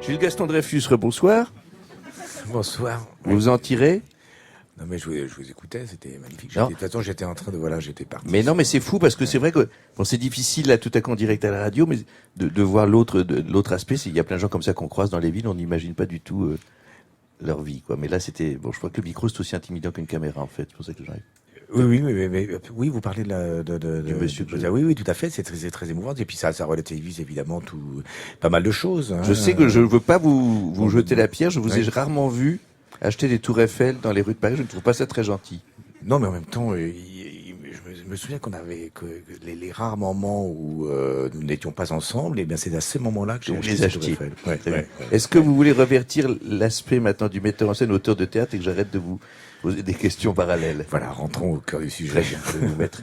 Gilles Gaston Dreyfus, bonsoir. Bonsoir. Vous vous en tirez? Non mais je vous écoutais, c'était magnifique. Non. De toute façon, j'étais en train de j'étais parti. Mais non, mais c'est fou parce que c'est vrai que bon, c'est difficile là tout à coup en direct à la radio, mais de voir l'autre aspect. Il y a plein de gens comme ça qu'on croise dans les villes, on n'imagine pas du tout leur vie, quoi. Mais là, c'était bon. Je crois que le micro c'est aussi intimidant qu'une caméra, en fait. C'est pour ça que j'arrive. Oui, vous parlez du monsieur. Oui, tout à fait. C'est très émouvant. Et puis ça relativise évidemment pas mal de choses. Hein. Je sais que je veux pas vous jeter la pierre. Je vous ai rarement vu acheter des tours Eiffel dans les rues de Paris. Je ne trouve pas ça très gentil. Non, mais en même temps, je me souviens qu'on avait les rares moments où nous n'étions pas ensemble. Et bien, c'est à ces moments-là que j'ai acheté ces tours Eiffel. Ouais. Est-ce que vous voulez revertir l'aspect maintenant du metteur en scène, auteur de théâtre, et que j'arrête de vous poser des questions parallèles? Voilà, rentrons au cœur du sujet. Je vais vous mettre.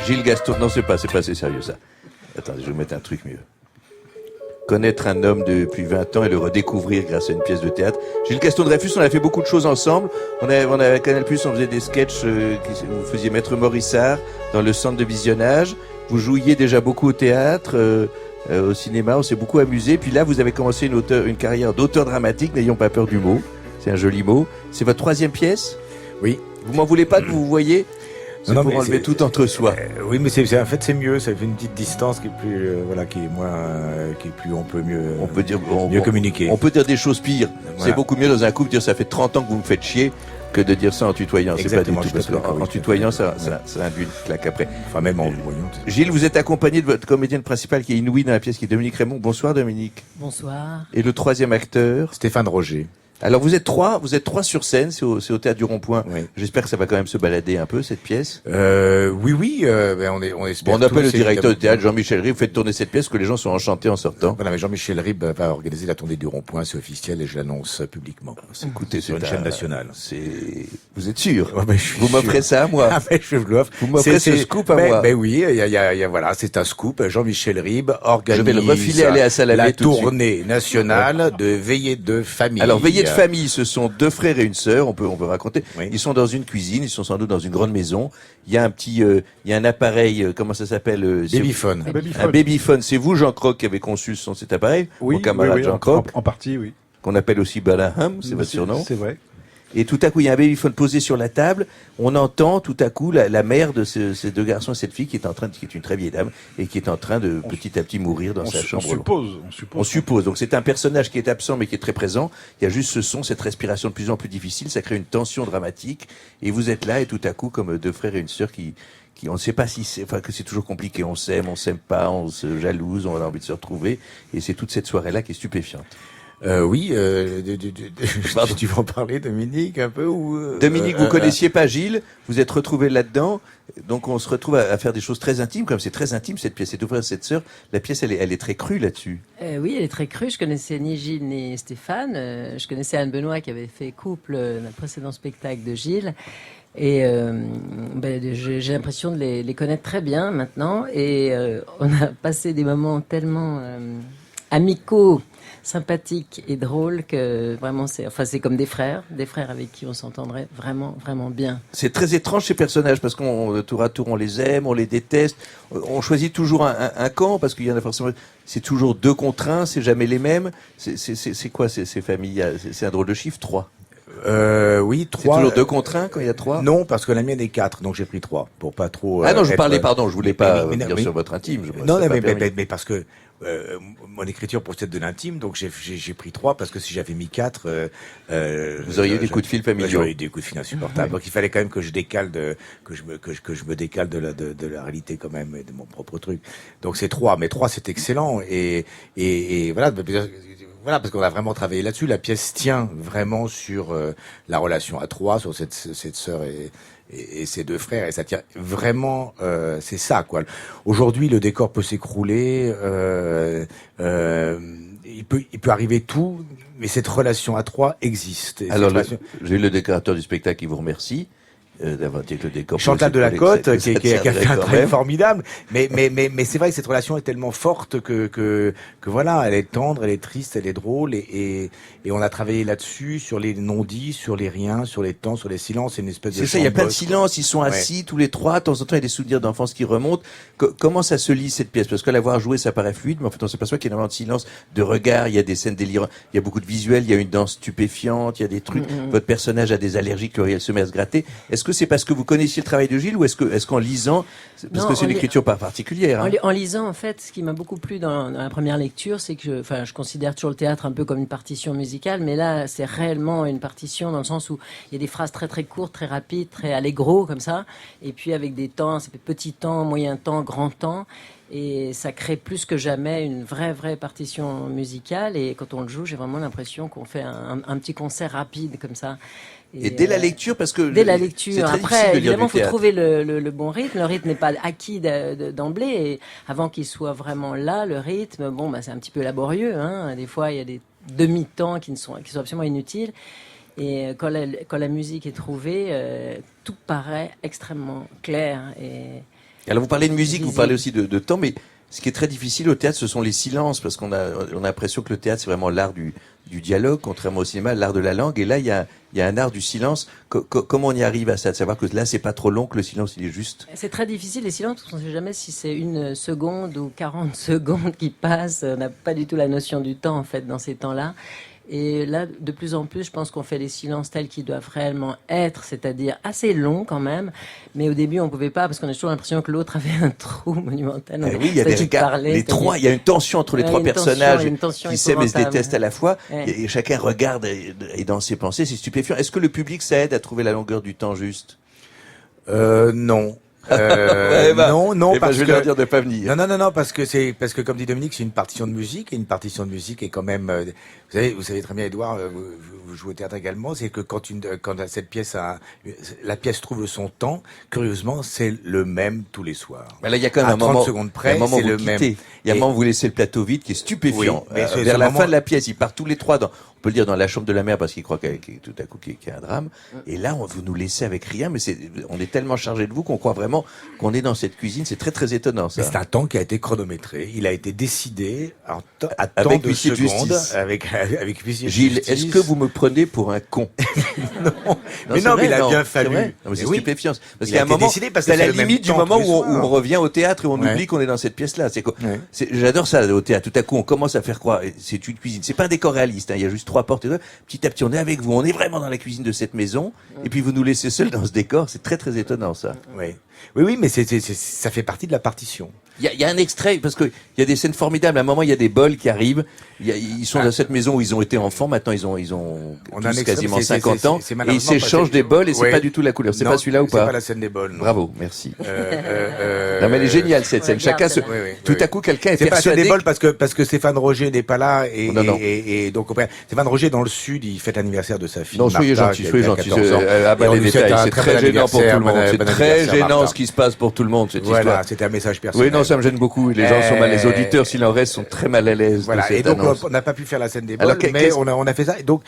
Gilles Gaston, non, c'est pas assez sérieux ça. Attendez, je vais vous mettre un truc mieux. Connaître un homme depuis 20 ans et le redécouvrir grâce à une pièce de théâtre. Gilles Gaston Dreyfus, on a fait beaucoup de choses ensemble. On avait Canal+, on faisait des sketchs, vous faisiez Maître Morissard dans le centre de visionnage. Vous jouiez déjà beaucoup au théâtre, au cinéma, on s'est beaucoup amusé. Puis là, vous avez commencé une carrière d'auteur dramatique, n'ayons pas peur du mot. C'est un joli mot. C'est votre 3e pièce? Oui. Vous m'en voulez pas que vous voyez? C'est pour enlever tout entre soi. Oui, mais en fait c'est mieux. Ça fait une petite distance qui est plus, qui est moins, qui est plus, on peut mieux. On peut dire mieux communiquer. On peut dire des choses pires. Voilà. C'est beaucoup mieux dans un couple de dire ça fait 30 ans que vous me faites chier que de dire ça en tutoyant. Exactement, c'est pas du tout parce qu'en tutoyant ça induit une claque après. Enfin même en voyant. Gilles, vous êtes accompagné de votre comédienne principale qui est inouïe dans la pièce, qui est Dominique Raymond. Bonsoir Dominique. Bonsoir. Et le 3e acteur, Stéphane Roger. Alors vous êtes trois sur scène, c'est au Théâtre du Rond-Point. Oui. J'espère que ça va quand même se balader un peu cette pièce. Oui, on espère. Bon, on appelle le directeur du théâtre, Jean-Michel Ribes, vous faites tourner cette pièce que les gens sont enchantés en sortant. Voilà, mais Jean-Michel Ribes va organiser la tournée du Rond-Point, c'est officiel et je l'annonce publiquement. Écoutez, sur une chaîne nationale. Vous êtes sûr? Ouais, vous m'offrez ça à moi? Ah, mais je vous l'offre. Vous m'offrez ce scoop à moi? Ben oui, voilà, c'est un scoop. Jean-Michel Ribes organise. Je vais le refiler à Léa Salamé la tout de suite. tournée nationale de Veillée de famille. Alors, Veillée de famille, ce sont 2 frères et une sœur, on peut raconter. Oui. Ils sont dans une cuisine, ils sont sans doute dans une grande maison. Il y a il y a un appareil, comment ça s'appelle? Babyphone. Un babyphone. C'est vous, Jean Croc, qui avez conçu cet appareil? Oui, mon camarade Jean Croc. En partie, oui. Qu'on appelle aussi Balaham, c'est votre surnom. C'est vrai. Et tout à coup, il y a un babyphone posé sur la table. On entend tout à coup la mère de ces 2 garçons et cette fille qui est une très vieille dame et qui est en train de petit à petit mourir dans sa chambre. On suppose. Donc c'est un personnage qui est absent mais qui est très présent. Il y a juste ce son, cette respiration de plus en plus difficile. Ça crée une tension dramatique. Et vous êtes là et tout à coup, comme 2 frères et une sœur qui on ne sait pas que c'est toujours compliqué. On s'aime pas, on se jalouse, on a envie de se retrouver. Et c'est toute cette soirée-là qui est stupéfiante. Oui, tu veux en parler, Dominique, un peu ou Dominique, vous connaissiez pas Gilles, vous êtes retrouvé là-dedans, donc on se retrouve à faire des choses très intimes, comme c'est très intime cette pièce, c'est ouvrir cette sœur, la pièce elle est très crue là-dessus. Oui, elle est très crue, je connaissais ni Gilles ni Stéphane, je connaissais Anne Benoît qui avait fait couple dans le précédent spectacle de Gilles, et j'ai l'impression de les connaître très bien maintenant, et on a passé des moments tellement amicaux, sympathique et drôle que vraiment c'est comme des frères avec qui on s'entendrait vraiment bien. C'est très étrange ces personnages parce qu'on tour à tour on les aime, on les déteste, on choisit toujours un camp parce qu'il y en a forcément, c'est toujours 2 contre 1, c'est jamais les mêmes. C'est quoi ces familles? C'est un drôle de chiffre, 3. Oui, 3. C'est toujours 2 contre 1 quand il y a 3? Non, parce que la mienne est 4, donc j'ai pris 3 pour pas trop. Ah non, je parlais, pardon, je voulais pas dire sur votre intime. Mais parce que mon écriture procède de l'intime, donc j'ai pris 3 parce que si j'avais mis 4, vous auriez eu des coups de fil familiaux. J'aurais eu des coups de fil insupportables. Donc il fallait quand même que je décale que je me décale de la réalité quand même et de mon propre truc. Donc c'est 3, mais 3 c'est excellent et voilà. Voilà, parce qu'on a vraiment travaillé là-dessus. La pièce tient vraiment sur la relation à 3, sur cette sœur et ses 2 frères, et ça tient vraiment. C'est ça, quoi. Aujourd'hui, le décor peut s'écrouler. Il peut arriver tout, mais cette relation à 3 existe. Alors, j'ai eu le décorateur du spectacle qui vous remercie. d'avoir dit que le décor. Chantal pour les Delacote, que qui ça a fait tiendrait un quand travail même. formidable. Mais c'est vrai que cette relation est tellement forte que voilà, elle est tendre, elle est triste, elle est drôle, et on a travaillé là-dessus, sur les non-dits, sur les riens, sur les temps, sur les silences. C'est une espèce de C'est ça, il y a plein de chant-bosse, quoi. silences, ils sont assis tous les trois, de temps en temps il y a des souvenirs d'enfance qui remontent. Comment ça se lit cette pièce? Parce que l'avoir joué ça paraît fluide, mais en fait on s'aperçoit qu'il y a énormément de silence, de regard, il y a des scènes délirantes, il y a beaucoup de visuels, il y a une danse stupéfiante, il y a des trucs, votre personnage a des allergies qu'Auriel se met à se gratter. Est-ce que c'est parce que vous connaissiez le travail de Gilles ou est-ce qu'en lisant, parce Non, que c'est en une écriture pas particulière, hein. En lisant, en fait, ce qui m'a beaucoup plu dans la première lecture, c'est que je considère toujours le théâtre un peu comme une partition musicale, mais là, c'est réellement une partition dans le sens où il y a des phrases très très courtes, très rapides, très allegro comme ça, et puis avec des temps, ça fait petit temps, moyen temps, grand temps, et ça crée plus que jamais une vraie partition musicale. Et quand on le joue, j'ai vraiment l'impression qu'on fait un petit concert rapide comme ça. Et dès la lecture, parce que dès la c'est lecture. très difficile Après, de lire évidemment, du il faut théâtre. trouver le bon rythme. Le rythme n'est pas acquis d'emblée. Et avant qu'il soit vraiment là, le rythme, bon, bah, c'est un petit peu laborieux, hein. Des fois, il y a des demi-temps qui sont absolument inutiles. Et quand la musique est trouvée, tout paraît extrêmement clair. Alors vous parlez de musique, vous Visible. parlez aussi de temps, mais ce qui est très difficile au théâtre, ce sont les silences, parce on a l'impression que le théâtre, c'est vraiment l'art du dialogue, contrairement au cinéma, l'art de la langue, et là, il y a un art du silence. Comment on y arrive à ça, de savoir que là, c'est pas trop long, que le silence, il est juste? C'est très difficile, les silences, parce qu'on ne sait jamais si c'est une seconde ou 40 secondes qui passent. On n'a pas du tout la notion du temps, en fait, dans ces temps-là. Et là, de plus en plus, je pense qu'on fait les silences tels qu'ils doivent réellement être, c'est-à-dire assez longs quand même. Mais au début, on pouvait pas, parce qu'on a toujours l'impression que l'autre avait un trou monumental. Oui, il y a des regards, les trois, il y a une tension entre les trois personnages qui s'aiment et se détestent à la fois, et chacun regarde et dans ses pensées, c'est stupéfiant. Est-ce que le public, ça aide à trouver la longueur du temps juste? Non. Non, parce je vais que leur dire de pas venir. non, parce que comme dit Dominique, c'est une partition de musique, et une partition de musique est quand même, vous savez très bien, Édouard, vous jouez au théâtre également, c'est que quand cette pièce la pièce trouve son temps, curieusement, c'est le même tous les soirs. Mais là, il y a quand même À un moment, 30 secondes près, il y a un moment c'est où le vous même. quittez. Il y a un moment où vous laissez le plateau vide qui est stupéfiant. Oui, mais c'est vers ce la moment- fin de la pièce, ils partent tous les trois on peut le dire dans la chambre de la mère parce qu'il croit tout à coup qu'il y a un drame. Et là, vous nous laissez avec rien, mais on est tellement chargé de vous qu'on croit vraiment qu'on est dans cette cuisine. C'est très très étonnant, ça. Mais c'est un temps qui a été chronométré. Il a été décidé à temps Avec de huissier de secondes, justice. avec huissier de Gilles, justice. est-ce que vous me prenez pour un con? Mais c'est non, vrai, mais il a non, bien c'est fallu. vrai. Non, mais c'est Mais oui. stupéfiant. Parce Il qu'il y a a un été moment, décidé parce que c'est à c'est la le même limite du temps moment tous les où soirs. on revient au théâtre et on Ouais. oublie qu'on est dans cette pièce-là. Ouais. J'adore ça au théâtre. Tout à coup, on commence à faire croire, c'est une cuisine. C'est pas un décor réaliste, hein. Il y a juste trois portes et deux. Petit à petit, on est avec vous. On est vraiment dans la cuisine de cette maison. Et puis vous nous laissez seuls dans ce décor. C'est très très étonnant, ça. Oui, mais ça fait partie de la partition. Il y a un extrait, parce que il y a des scènes formidables. À un moment, il y a des bols qui arrivent. Ils sont dans cette maison où ils ont été enfants. Maintenant, ils ont On a un tous extrait, quasiment c'est- 50 ans. c'est Et ils malheureusement s'échangent pas- des bols et c'est Ouais. pas du tout la couleur. C'est Non, pas celui-là ou C'est pas? pas la scène des bols, non. Bravo, merci. Non, Non, mais elle est géniale, cette scène. Chacun se, tout à coup, quelqu'un est C'est pas la scène persuadé. des bols parce que Stéphane Roger n'est pas là Non. et donc Stéphane Roger dans le sud, il fête l'anniversaire de sa fille. Non, soyez Martha, gentil, qui a soyez gentil. 14 ans. Ah bah, Et on les lui souhaite détails, un c'est très très bon gênant pour tout le anniversaire, monde. C'est bon très anniversaire, gênant Martha. ce qui se passe pour tout le monde, cette Voilà, histoire. c'était un message personnel. Oui, non, ça me gêne beaucoup. Les gens sont mal, les auditeurs, s'il en reste, sont très mal à l'aise. Voilà, de cette et donc annonce. on n'a pas pu faire la scène des Alors, bols, mais on a fait ça. Et donc,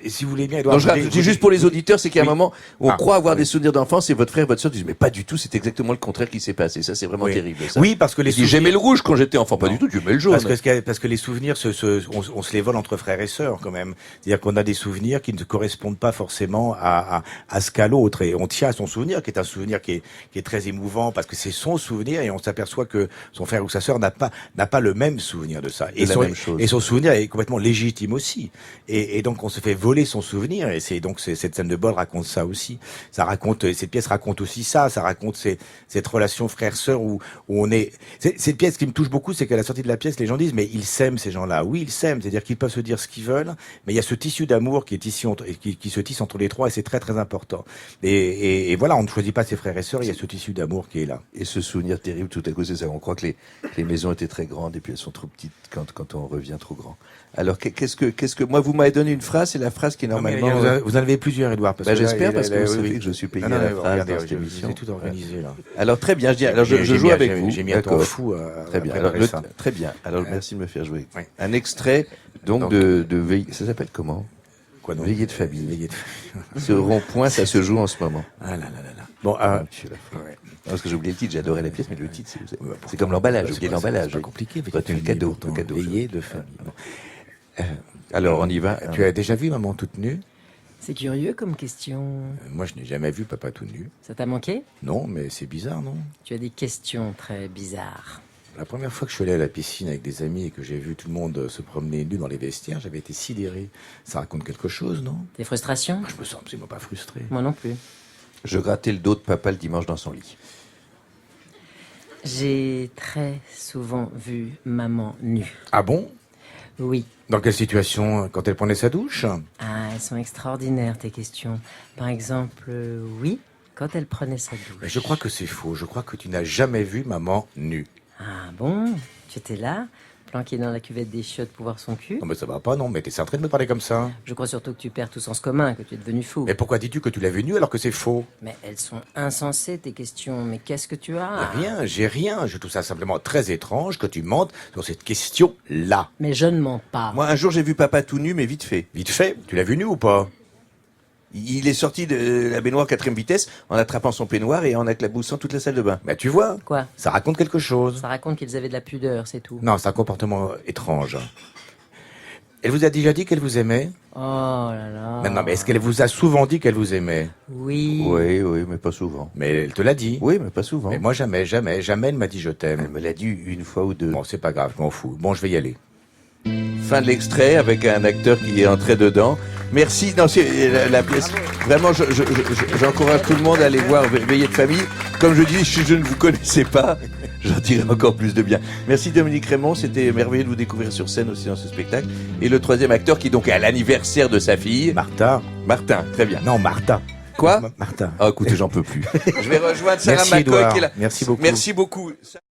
si vous voulez bien, Edouard, Non, je dis juste pour les auditeurs, c'est qu'il y a un Oui. moment où on Ah, croit avoir oui. des souvenirs d'enfance et votre frère et votre soeur disent mais pas du tout, c'est exactement le contraire qui s'est passé. Ça, c'est vraiment Oui. terrible. Ça. Oui, parce que les Il dit, j'aimais le rouge quand j'étais enfant, pas Non. du tout, j'aimais le jaune. parce que les souvenirs, on se les vole entre frères et sœurs quand même. C'est-à-dire qu'on a des souvenirs qui ne correspondent pas forcément à ce qu'a l'autre, et on tient à son souvenir, qui est un souvenir qui est très émouvant parce que c'est son souvenir, et on s'aperçoit que son frère ou sa sœur n'a pas le même souvenir de ça. De la même chose. Et son souvenir est complètement légitime aussi. Et donc on se fait voler son souvenir, et cette scène de bol raconte ça aussi. Cette pièce raconte aussi ça raconte cette relation frère-sœur où on est. Cette pièce qui me touche beaucoup, c'est qu'à la sortie de la pièce, les gens disent mais ils s'aiment ces gens-là. Oui, ils s'aiment, c'est-à-dire qu'ils peuvent se dire ce qu'ils veulent, mais il y a ce tissu d'amour qui se tisse entre les trois, et c'est très très important. Et voilà, on ne choisit pas ses frères et sœurs, il y a ce tissu d'amour qui est là. Et ce souvenir terrible, tout à coup, c'est ça. On croit que les maisons étaient très grandes et puis elles sont trop petites quand on revient trop grand. Alors, qu'est-ce que, moi, vous m'avez donné une phrase, c'est la phrase qui est normalement. Vous en avez plusieurs, Edouard. J'espère, parce que vous savez que je suis payé à la phrase dans cette émission. J'ai tout organisé, là. Alors, très bien, je joue avec vous. J'ai mis un temps D'accord. fou Très bien. à Alors, préparer ça. très bien. Alors, merci de me faire jouer. Ouais. Un extrait, donc, de ça s'appelle comment? quoi donc? Veillée de famille. Veillée de famille. Ce rond-point, ça se joue en ce moment. Ah là là là là. Bon, Tu l'as fait. ouais. Non, parce que j'ai oublié le titre, j'adorais la pièce, mais le titre, c'est pourtant, comme l'emballage, j'ai c'est oublié pas- l'emballage. C'est pas compliqué. Retenez le cadeau, pourtant, le cadeau. Veillée de famille. Bon. Alors, on y va. Tu as déjà vu maman toute nue? C'est curieux comme question. Moi, je n'ai jamais vu papa tout nu. Ça t'a manqué? Non, mais c'est bizarre, non? Tu as des questions très bizarres. La première fois que je suis allé à la piscine avec des amis et que j'ai vu tout le monde se promener nu dans les vestiaires, j'avais été sidéré. Ça raconte quelque chose, non? Tes frustrations? Je me sens absolument pas frustré. Moi non plus. Je grattais le dos de papa le dimanche dans son lit. J'ai très souvent vu maman nue. Ah bon? Oui. Dans quelle situation? Quand elle prenait sa douche? Ah, elles sont extraordinaires, tes questions. Par exemple, oui, quand elle prenait sa douche. Mais je crois que c'est faux. Je crois que tu n'as jamais vu maman nue. Ah bon? Tu étais là, planqué dans la cuvette des chiottes pour voir son cul? Non mais ça va pas, non. Mais t'es en train de me parler comme ça. Je crois surtout que tu perds tout sens commun, que tu es devenu fou. Mais pourquoi dis-tu que tu l'as vu nue alors que c'est faux? Mais elles sont insensées, tes questions. Mais qu'est-ce que tu as? Rien, j'ai rien. Je trouve ça simplement très étrange que tu mentes sur cette question-là. Mais je ne mens pas. Moi, un jour, j'ai vu papa tout nu, mais vite fait. Vite fait, tu l'as vu nu ou pas? Il est sorti de la baignoire 4e vitesse en attrapant son peignoir et en éclaboussant toute la salle de bain. Bah tu vois, Quoi? ça raconte quelque chose. Ça raconte qu'ils avaient de la pudeur, c'est tout. Non, c'est un comportement étrange. Elle vous a déjà dit qu'elle vous aimait? Oh là là. Non, mais est-ce qu'elle vous a souvent dit qu'elle vous aimait? Oui. Oui, oui, mais pas souvent. Mais elle te l'a dit. Oui, mais pas souvent. Mais moi jamais, jamais, jamais elle m'a dit je Elle t'aime. me l'a dit une fois ou deux. Bon, c'est pas grave, je m'en fous. Bon, je vais y aller. Fin de l'extrait avec un acteur qui est entré dedans. Merci. Non, c'est la pièce. Vraiment, j'encourage tout le monde à aller voir Veillée de famille. Comme je dis, je ne vous connaissais pas. J'en dirai encore plus de bien. Merci Dominique Raymond. C'était merveilleux de vous découvrir sur scène aussi dans ce spectacle. Et le troisième acteur qui donc est à l'anniversaire de sa fille. Martha. Martin. Très bien. Non, Martha. Quoi? Martha. Ah, écoutez, j'en peux plus. Je vais rejoindre Sarah Merci, McCoy Édouard. qui est là. Merci beaucoup. Merci beaucoup.